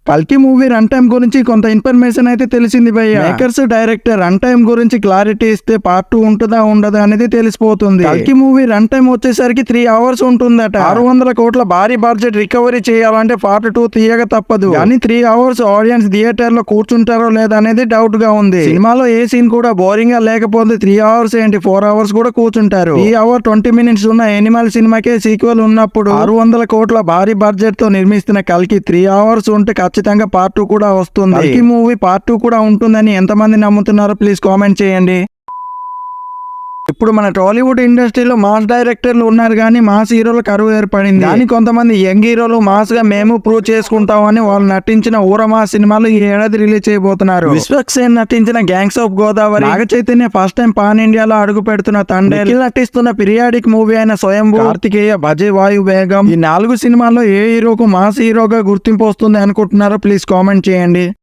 కల్కి movie run time గురించి కొంత ఇన్ఫర్మేషన్ అయితే తెలిసింది భయ్య. మేకర్స్ డైరెక్టర్ రన్ టైం గురించి క్లారిటీ ఇస్తే పార్ట్ 2 ఉంటుందా ఉండదా అనేది తెలిసిపోతుంది. కల్కి మూవీ రన్ టైం వచ్చేసరికి 3 hours ఉంటుందట. 600 కోట్ల భారీ బడ్జెట్ రికవరీ చేయాలంటే పార్ట్ 2 తీయక తప్పదు. కానీ 3 hours ఆడియన్స్ థియేటర్ లో కూర్చుంటారో లేదా అనేది డౌట్ గా ఉంది. సినిమాలో ఏ సీన్ కూడా బోరింగ్ గా లేకపోతే 3 hours ఏంటి 4 hours కూడా కూర్చుంటారు. 3 hours 20 minutes ఉన్న ఎనిమల్ సినిమాకే సీక్వెల్ ఉన్నప్పుడు 600 కోట్ల భారీ బడ్జెట్ తో నిర్మిస్తున్న కల్కి 3 hours ఉంటే ఖచ్చితంగా పార్ట్ 2 కూడా వస్తుంది. కల్కి మూవీ పార్ట్ 2 కూడా ఉంటుందని ఎంతమంది నమ్ముతున్నారో ప్లీజ్ కామెంట్ చేయండి. ఇప్పుడు మన టాలీవుడ్ ఇండస్ట్రీలో మాస్ డైరెక్టర్లు ఉన్నారు కానీ మాస్ హీరోల కరువు ఏర్పడింది. కానీ కొంతమంది యంగ్ హీరోలు మాస్ గా మేము ప్రూవ్ చేసుకుంటామని వాళ్ళు నటించిన ఊరమా సినిమాలు ఈ ఏడాది రిలీజ్ చేయబోతున్నారు. విశ్వక్సేన్ నటించిన gangs of Godavari, Naga Chaitanya first time pan ఇండియాలో అడుగు పెడుతున్న తండ్రి, నటిస్తున్న పీరియాడిక్ మూవీ అయిన స్వయంభూ, కార్తికేయ, భజే వాయు వేగం, ఈ 4 సినిమాల్లో ఏ హీరోకు మాస్ హీరోగా గుర్తింపు వస్తుంది అనుకుంటున్నారో ప్లీజ్ కామెంట్ చేయండి.